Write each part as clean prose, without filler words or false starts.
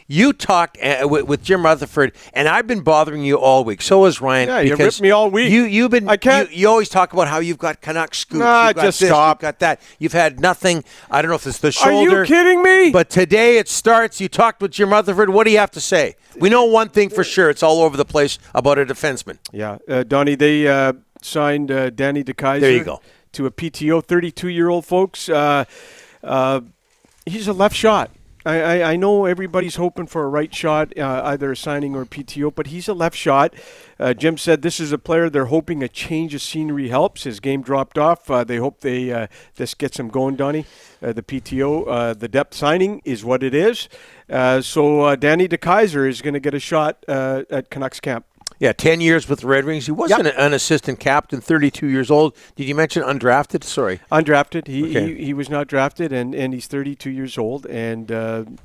You talked with Jim Rutherford, and I've been bothering you all week. So has Ryan. Yeah, you ripped me all week. You've been. I can't. You always talk about how you've got Canuck scoops. Nah, you've got just this, stop. You've got that. You've had nothing. I don't know if it's the shoulder. Are you kidding me? But today it starts. You talked with Jim Rutherford. What do you have to say? We know one thing for sure. It's all over the place about a defenseman. Yeah, Donnie, they signed Danny DeKeyser. There you go. To a PTO, 32-year-old folks. He's a left shot. I know everybody's hoping for a right shot, either a signing or a PTO, but he's a left shot. Jim said this is a player they're hoping a change of scenery helps. His game dropped off. They hope this gets him going, Donnie. The PTO, the depth signing is what it is. So Danny DeKeyser is going to get a shot at Canucks camp. Yeah, 10 years with the Red Wings. He wasn't an assistant captain, 32 years old. Did you mention undrafted? Sorry. Undrafted. He was not drafted, and he's 32 years old. And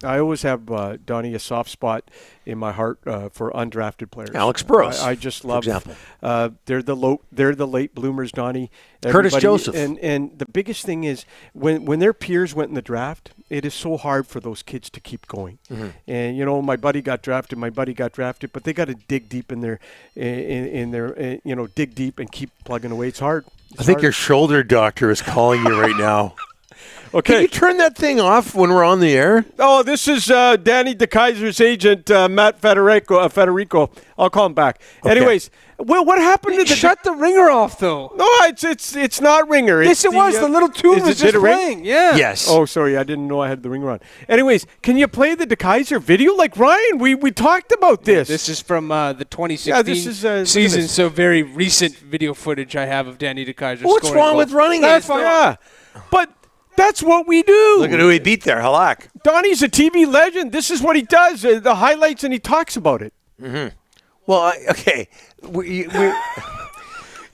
I always have, Donnie, a soft spot in my heart for undrafted players. Alex Burrows, I just love, for example. They're the late bloomers, Donnie. Curtis Joseph. And the biggest thing is when their peers went in the draft, it is so hard for those kids to keep going. Mm-hmm. And, my buddy got drafted, but they got to dig deep in their, dig deep and keep plugging away. It's hard. I think your shoulder doctor is calling you right now. Okay. Can you turn that thing off when we're on the air? Oh, this is Danny DeKeyser's agent, Matt Federico. I'll call him back. Okay. Anyways, what happened to the... Shut the ringer off, though. No, it's not ringer. Yes, it was. The little tune was just playing. Yeah. Yes. Oh, sorry. I didn't know I had the ringer on. Anyways, can you play the DeKeyser video? Like, Ryan, we talked about this. This is from the 2016 season, so very recent video footage I have of Danny DeKeyser. What's wrong with running it? Yeah. But... that's what we do. Look at who he beat there, Halak. Donnie's a TV legend. This is what he does, the highlights, and he talks about it. Mm-hmm. Well, okay.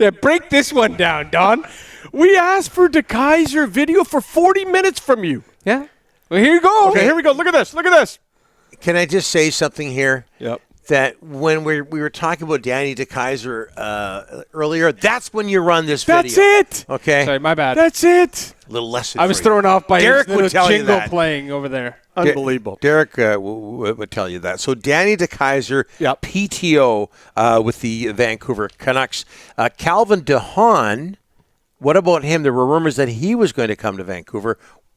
Yeah, break this one down, Don. We asked for DeKeyser video for 40 minutes from you. Yeah. Well, here you go. Okay, here we go. Look at this. Can I just say something here? Yep. That when we were talking about Danny DeKeyser earlier, that's when you run this video. That's it. Okay. Sorry, my bad. That's it. A little lesson. I was thrown off by Derek his would tell you jingle that. playing over there. Unbelievable. Derek would tell you that. So Danny DeKeyser, yep. PTO with the Vancouver Canucks. Calvin DeHaan, what about him? There were rumors that he was going to come to Vancouver.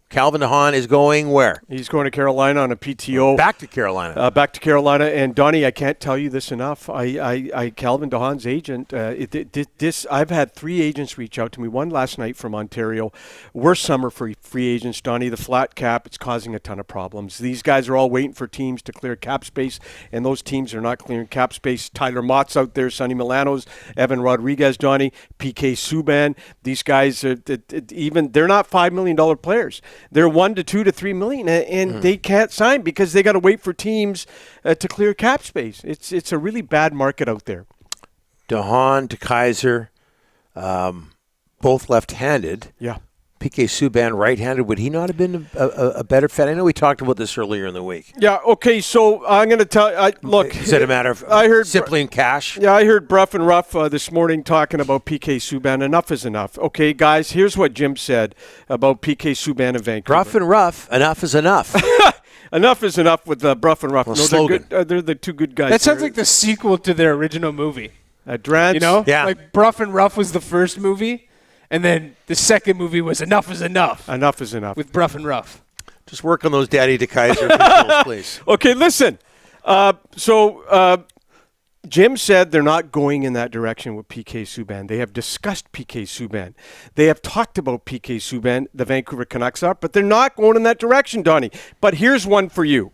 Calvin DeHaan is going where? He's going to Carolina on a PTO. Back to Carolina. And Donnie, I can't tell you this enough. I Calvin DeHaan's agent. I've had 3 agents reach out to me. One last night from Ontario. Worst summer for free agents, Donnie. The flat cap, it's causing a ton of problems. These guys are all waiting for teams to clear cap space, and those teams are not clearing cap space. Tyler Mott's out there, Sonny Milanos, Evan Rodriguez, Donnie, PK Subban. These guys they're not $5 million players. They're $1 to $2 to $3 million, and they can't sign because they got to wait for teams to clear cap space. It's a really bad market out there. DeHaan, DeKeyser, both left-handed. Yeah. PK Subban right-handed. Would he not have been a better fit? I know we talked about this earlier in the week. Yeah. Okay. So I'm going to tell. Look. Is it a matter of simply in cash? Yeah, I heard Bruff and Ruff this morning talking about PK Subban. Enough is enough. Okay, guys. Here's what Jim said about PK Subban in Vancouver. Bruff and Ruff. Enough is enough. Enough is enough with Bruff and Ruff. Well, no, slogan. They're the two good guys. That sounds like the sequel to their original movie. Drance. You know? Yeah. Like Bruff and Ruff was the first movie. And then the second movie was Enough is Enough. Enough is enough. With Bruff and Ruff. Just work on those Danny DeKeyser visuals, please. Okay, listen. Jim said they're not going in that direction with PK Subban. They have discussed PK Subban. They have talked about PK Subban, the Vancouver Canucks are, but they're not going in that direction, Donnie. But here's one for you.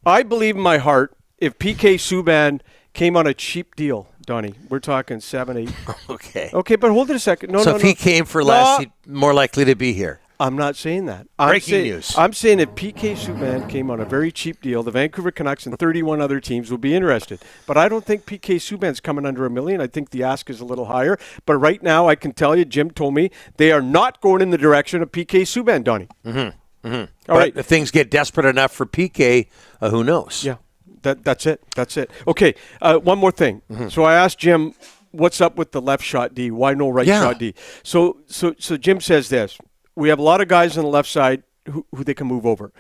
I believe in my heart if PK Subban came on a cheap deal, Donnie, we're talking 7, 8. Okay. Okay, but hold it a second. If he came for less, he'd more likely to be here. I'm not saying that. Breaking news. I'm saying if PK Subban came on a very cheap deal, the Vancouver Canucks and 31 other teams would be interested. But I don't think PK Subban's coming under $1 million. I think the ask is a little higher. But right now, I can tell you, Jim told me, they are not going in the direction of PK Subban, Donnie. Mm-hmm. Mm-hmm. All right. If things get desperate enough for PK, who knows? Yeah. That's it. Okay, one more thing. Mm-hmm. So I asked Jim, what's up with the left shot D? Why no right shot D? So Jim says this. We have a lot of guys on the left side who they can move over.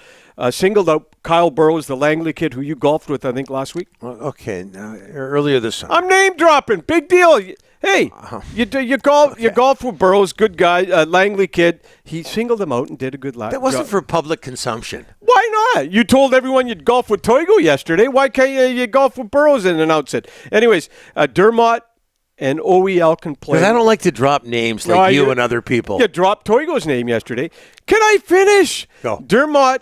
Singled out Kyle Burrows, the Langley kid who you golfed with, I think, last week. Well, okay, earlier this summer. I'm name dropping. Big deal. Hey, you golf with Burrows, good guy, Langley kid. He singled him out and did a good job. That wasn't for public consumption. Why not? You told everyone you'd golf with Toigo yesterday. Why can't you golf with Burrows and announce it? Anyways, Dermott and OEL can play. Because I don't like to drop names like you and other people. You dropped Toigo's name yesterday. Can I finish? Go. Dermott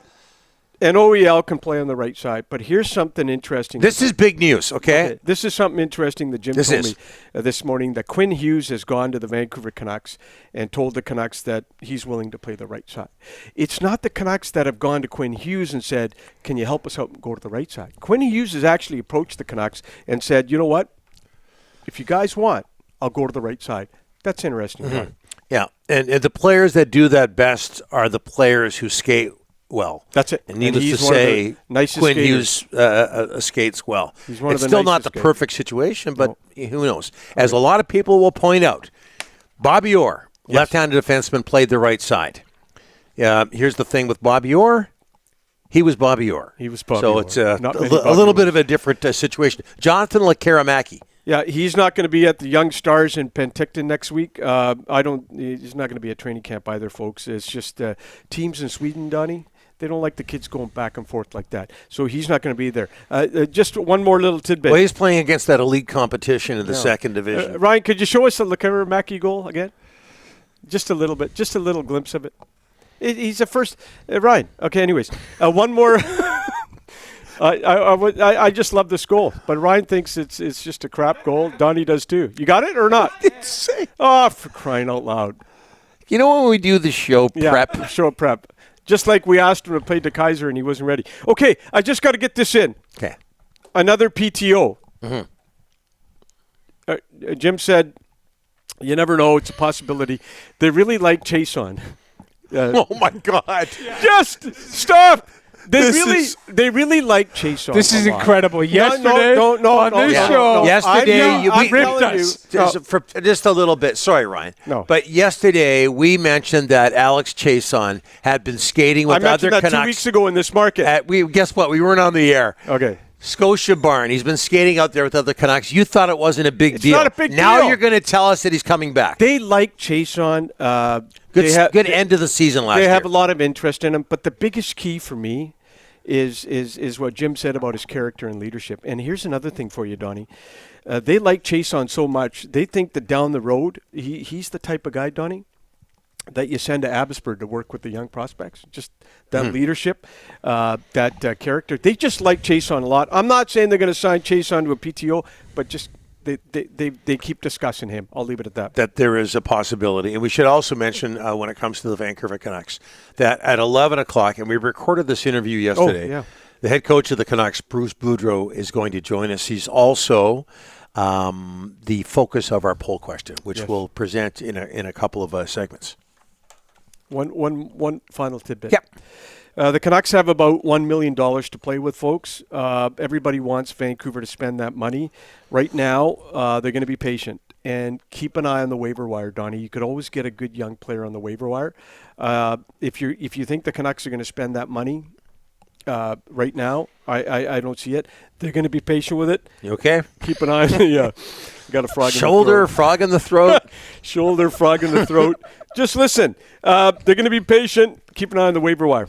and OEL can play on the right side. But here's something interesting. This is big news, okay? This is something interesting that Jim told me this morning, that Quinn Hughes has gone to the Vancouver Canucks and told the Canucks that he's willing to play the right side. It's not the Canucks that have gone to Quinn Hughes and said, can you help us out and go to the right side? Quinn Hughes has actually approached the Canucks and said, you know what? If you guys want, I'll go to the right side. That's interesting. Mm-hmm. Yeah, and the players that do that best are the players who skate well. That's it. And needless to say, Quinn Hughes skates well. He's one it's of the still not the skaters. perfect situation, but who knows? As a lot of people will point out, Bobby Orr, left-handed defenseman, played the right side. Here's the thing with Bobby Orr. He was Bobby Orr. He was Bobby so Orr. It's a little bit of a different situation. Jonathan Lekaramaki. Yeah, he's not going to be at the Young Stars in Penticton next week. He's not going to be at training camp either, folks. It's just teams in Sweden, Donnie, they don't like the kids going back and forth like that. So he's not going to be there. Just one more little tidbit. Well, he's playing against that elite competition in the second division. Ryan, could you show us the Lekaramaki goal again? Just a little bit. Just a little glimpse of it. He's the first. Ryan. Okay, anyways. One more. I just love this goal, but Ryan thinks it's just a crap goal. Donnie does too. You got it or not? Oh, for crying out loud! You know when we do the show prep? Yeah, show prep. Just like we asked him to play DeKeyser and he wasn't ready. Okay, I just got to get this in. Okay. Another PTO. Mm-hmm. Jim said, "You never know; it's a possibility." They really like Chase on. Oh my God! Just stop. They really like Chase on. This is incredible. Yesterday on this show. Yesterday, we ripped us. For just a little bit. Sorry, Ryan. No. But yesterday we mentioned that Alex Chason had been skating with other Canucks. 2 weeks ago in this market. Guess what? We weren't on the air. Okay. Scotia Barn. He's been skating out there with other Canucks. You thought it wasn't a big deal. It's not a big deal. Now you're going to tell us that he's coming back. They like Chason. Good end of the season last year. They have a lot of interest in him, but the biggest key for me is what Jim said about his character and leadership. And here's another thing for you, Donnie. They like Chason so much, they think that down the road, he's the type of guy, Donnie, that you send to Abbotsford to work with the young prospects. Just that leadership, that character. They just like Chason a lot. I'm not saying they're going to sign Chason to a PTO, but just they keep discussing him. I'll leave it at that. That there is a possibility. And we should also mention when it comes to the Vancouver Canucks that at 11 o'clock, and we recorded this interview yesterday, the head coach of the Canucks, Bruce Boudreau, is going to join us. He's also the focus of our poll question, which we'll present in a couple of segments. One final tidbit. Yep. The Canucks have about $1 million to play with, folks. Everybody wants Vancouver to spend that money. Right now, they're going to be patient and keep an eye on the waiver wire, Donnie. You could always get a good young player on the waiver wire. If you think the Canucks are going to spend that money right now, I don't see it. They're going to be patient with it. You okay? Keep an eye on it. Got a frog Shoulder, in the throat. frog in the throat. Shoulder, frog in the throat. Just listen. They're going to be patient. Keep an eye on the waiver wire.